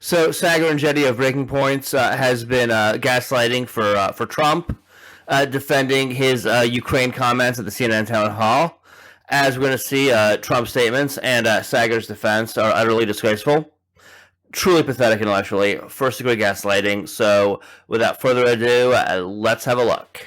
So Saagar Enjeti of Breaking Points has been gaslighting for Trump, defending his Ukraine comments at the CNN town hall. As we're going to see, Trump's statements and Saagar's defense are utterly disgraceful, truly pathetic intellectually, first degree gaslighting. So without further ado, let's have a look.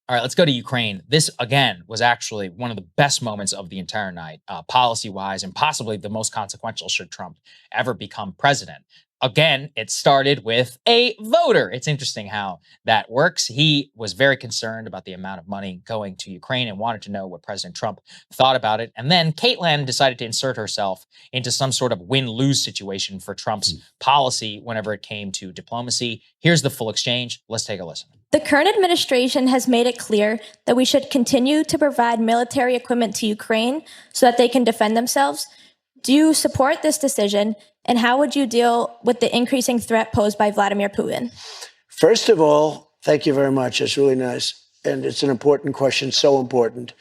All right, let's go to Ukraine. This, again, was actually one of the best moments of the entire night, policy-wise, and possibly the most consequential should Trump ever become president. Again, it started with a voter. It's interesting how that works. He was very concerned about the amount of money going to Ukraine and wanted to know what President Trump thought about it. And then Caitlyn decided to insert herself into some sort of win-lose situation for Trump's policy whenever it came to diplomacy. Here's the full exchange. Let's take a listen. The current administration has made it clear that we should continue to provide military equipment to Ukraine so that they can defend themselves. Do you support this decision, and how would you deal with the increasing threat posed by Vladimir Putin? First of all, thank you very much. It's really nice. And it's an important question, so important,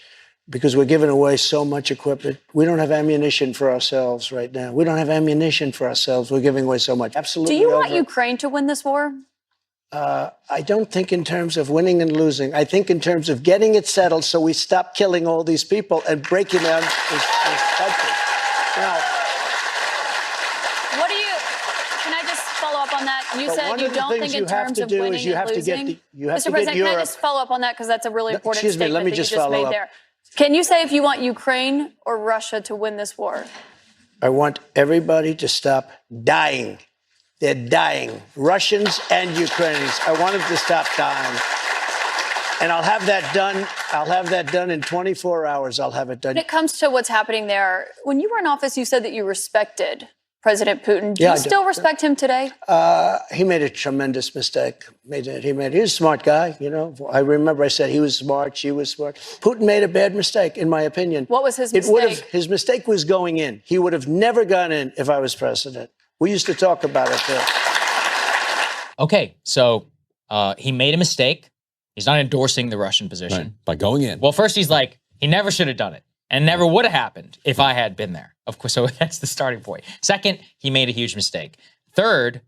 because we're giving away so much equipment. We don't have ammunition for ourselves right now. We don't have ammunition for ourselves. We're giving away so much. Absolutely. Do you want Ukraine to win this war? I don't think in terms of winning and losing. I think in terms of getting it settled so we stop killing all these people and breaking down this country. Now, can I just follow up on that? You said you don't think in terms of winning and losing. Mr. President, can I just follow up on that because that's a really important statement that you just made there. Can you say if you want Ukraine or Russia to win this war? I want everybody to stop dying. They're dying, Russians and Ukrainians. I want them to stop dying. And I'll have that done. I'll have that done in 24 hours. I'll have it done. When it comes to what's happening there, when you were in office, you said that you respected President Putin. Do you still respect him today? He made a tremendous mistake. He was a smart guy, you know. I remember I said he was smart, she was smart. Putin made a bad mistake, in my opinion. What was his mistake? His mistake was going in. He would have never gone in if I was president. We used to talk about it too. Okay, so he made a mistake. He's not endorsing the Russian position. Right, by going in. Well, first he's like, he never should have done it and never would have happened if I had been there. Of course, so that's the starting point. Second, he made a huge mistake. Third,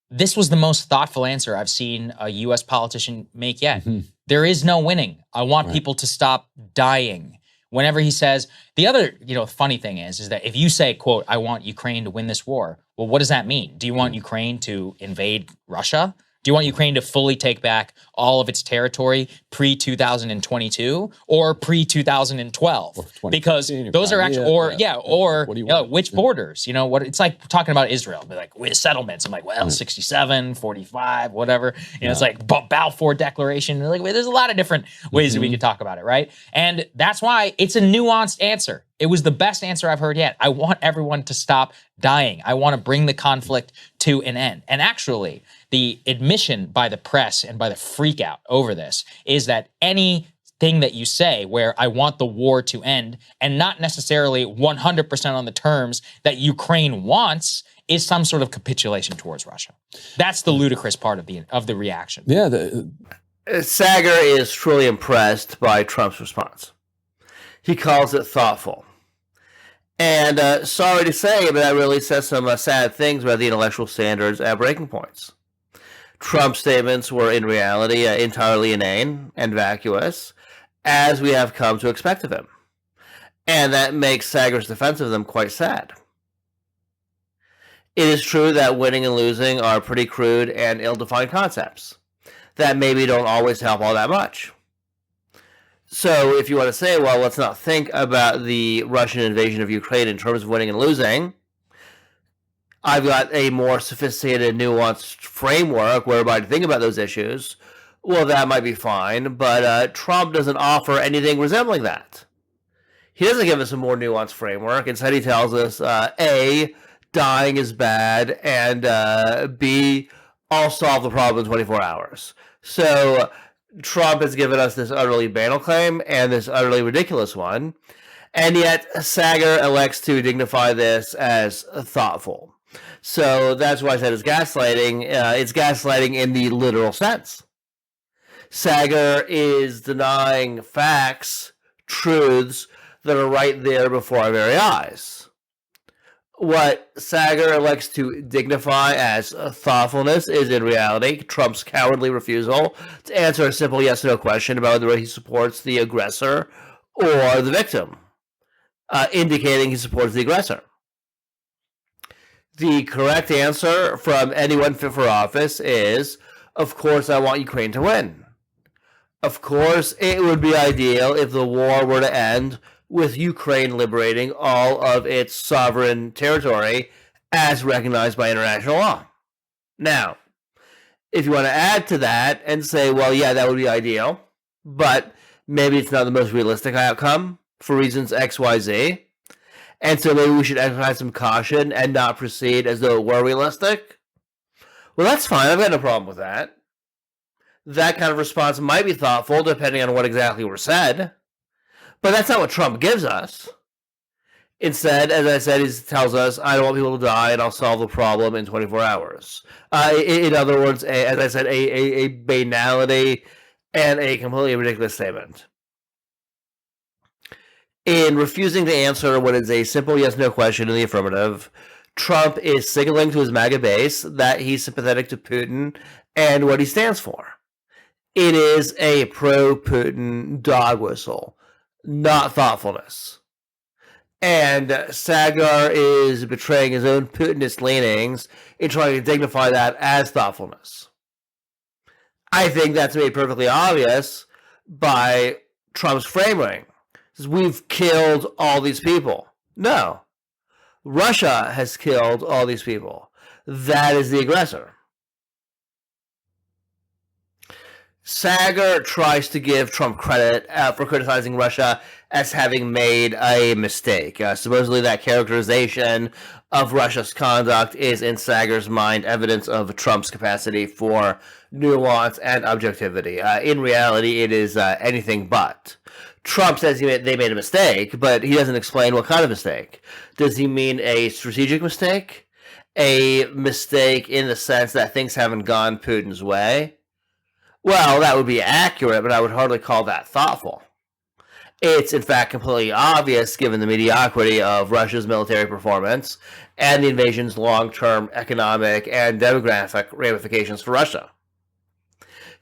this was the most thoughtful answer I've seen a U.S. politician make yet. Mm-hmm. There is no winning. I want people to stop dying. Whenever he says, the other, funny thing is that if you say, quote, I want Ukraine to win this war, well, what does that mean? Do you want Ukraine to invade Russia? Do you want Ukraine to fully take back all of its territory pre-2022 or pre-2012? Because those are actually, which borders? It's like talking about Israel. They're like, with settlements. I'm like, well, 67, 45, whatever. It's like Balfour Declaration. They're like, there's a lot of different ways that we could talk about it, right? And that's why it's a nuanced answer. It was the best answer I've heard yet. I want everyone to stop dying. I want to bring the conflict to an end. And actually, the admission by the press and by the freak out over this is that anything that you say where I want the war to end and not necessarily 100% on the terms that Ukraine wants is some sort of capitulation towards Russia. That's the ludicrous part of the reaction. Yeah. Saagar is truly impressed by Trump's response. He calls it thoughtful. And sorry to say, but that really says some sad things about the intellectual standards at Breaking Points. Trump's statements were in reality entirely inane and vacuous, as we have come to expect of him. And that makes Saagar's defense of them quite sad. It is true that winning and losing are pretty crude and ill-defined concepts that maybe don't always help all that much. So if you want to say, well, let's not think about the Russian invasion of Ukraine in terms of winning and losing, I've got a more sophisticated, nuanced framework whereby to think about those issues. Well, that might be fine, but Trump doesn't offer anything resembling that. He doesn't give us a more nuanced framework. Instead, he tells us, A, dying is bad, and B, I'll solve the problem in 24 hours. So Trump has given us this utterly banal claim and this utterly ridiculous one, and yet Saagar elects to dignify this as thoughtful. So that's why I said it's gaslighting. It's gaslighting in the literal sense. Saagar is denying facts, truths that are right there before our very eyes. What Saagar likes to dignify as thoughtfulness is in reality Trump's cowardly refusal to answer a simple yes-no question about whether he supports the aggressor or the victim, indicating he supports the aggressor. The correct answer from anyone fit for office is, of course, I want Ukraine to win. Of course, it would be ideal if the war were to end with Ukraine liberating all of its sovereign territory as recognized by international law. Now, if you want to add to that and say, well, yeah, that would be ideal, but maybe it's not the most realistic outcome for reasons X, Y, Z, and so maybe we should exercise some caution and not proceed as though it were realistic, well, that's fine. I've got no problem with that. That kind of response might be thoughtful depending on what exactly were said, but that's not what Trump gives us. Instead, as I said, he tells us, I don't want people to die and I'll solve the problem in 24 hours. In other words, as I said, a banality and a completely ridiculous statement. In refusing to answer what is a simple yes-no question in the affirmative, Trump is signaling to his MAGA base that he's sympathetic to Putin and what he stands for. It is a pro-Putin dog whistle, not thoughtfulness. And Saagar is betraying his own Putinist leanings in trying to dignify that as thoughtfulness. I think that's made perfectly obvious by Trump's framing. We've killed all these people. No. Russia has killed all these people. That is the aggressor. Saagar tries to give Trump credit for criticizing Russia as having made a mistake. Supposedly that characterization of Russia's conduct is, in Saagar's mind, evidence of Trump's capacity for nuance and objectivity. In reality, it is anything but. Trump says they made a mistake, but he doesn't explain what kind of mistake. Does he mean a strategic mistake? A mistake in the sense that things haven't gone Putin's way? Well, that would be accurate, but I would hardly call that thoughtful. It's, in fact, completely obvious given the mediocrity of Russia's military performance and the invasion's long-term economic and demographic ramifications for Russia.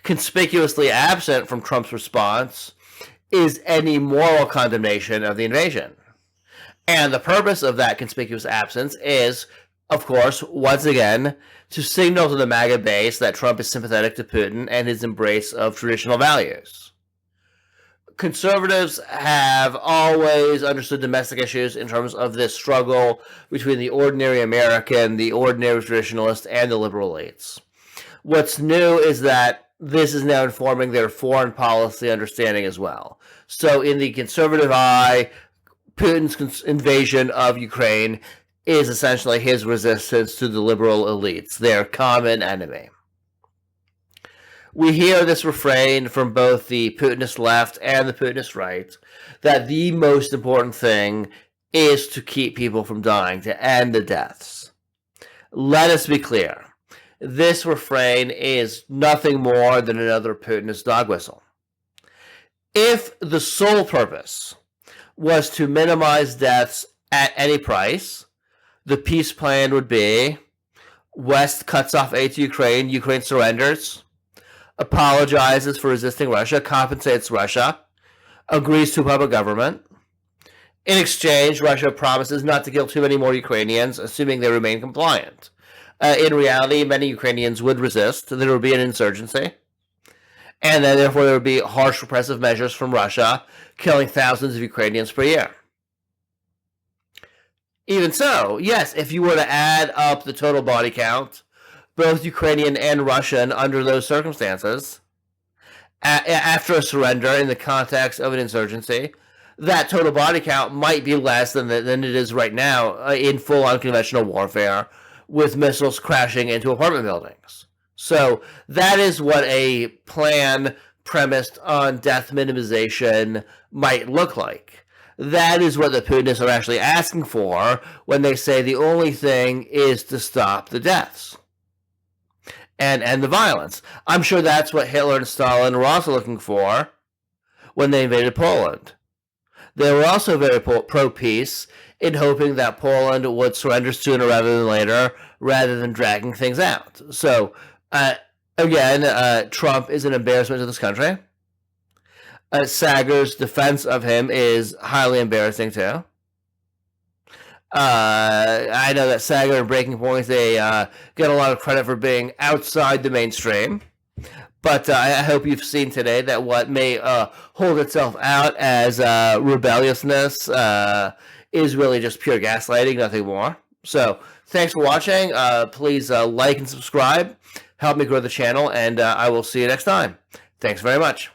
Conspicuously absent from Trump's response is any moral condemnation of the invasion. And the purpose of that conspicuous absence is, of course, once again, to signal to the MAGA base that Trump is sympathetic to Putin and his embrace of traditional values. Conservatives have always understood domestic issues in terms of this struggle between the ordinary American, the ordinary traditionalist, and the liberal elites. What's new is that this is now informing their foreign policy understanding as well. So in the conservative eye, Putin's invasion of Ukraine is essentially his resistance to the liberal elites, their common enemy. We hear this refrain from both the Putinist left and the Putinist right, that the most important thing is to keep people from dying, to end the deaths. Let us be clear. This refrain is nothing more than another Putinist dog whistle. If the sole purpose was to minimize deaths at any price, the peace plan would be West cuts off aid to Ukraine, Ukraine surrenders, apologizes for resisting Russia, compensates Russia, agrees to a puppet government. In exchange, Russia promises not to kill too many more Ukrainians, assuming they remain compliant. In reality, many Ukrainians would resist. There would be an insurgency. And then, therefore, there would be harsh repressive measures from Russia, killing thousands of Ukrainians per year. Even so, yes, if you were to add up the total body count, both Ukrainian and Russian, under those circumstances, after a surrender in the context of an insurgency, that total body count might be less than it is right now in full unconventional warfare, with missiles crashing into apartment buildings. So that is what a plan premised on death minimization might look like. That is what the Putinists are actually asking for when they say the only thing is to stop the deaths and end the violence. I'm sure that's what Hitler and Stalin were also looking for when they invaded Poland. They were also very pro-peace, in hoping that Poland would surrender sooner rather than later, rather than dragging things out. So, again, Trump is an embarrassment to this country. Saagar's defense of him is highly embarrassing, too. I know that Saagar and Breaking Points, they get a lot of credit for being outside the mainstream. But I hope you've seen today that what may hold itself out as rebelliousness is really just pure gaslighting, nothing more. So thanks for watching. Please like and subscribe. Help me grow the channel, and I will see you next time. Thanks very much.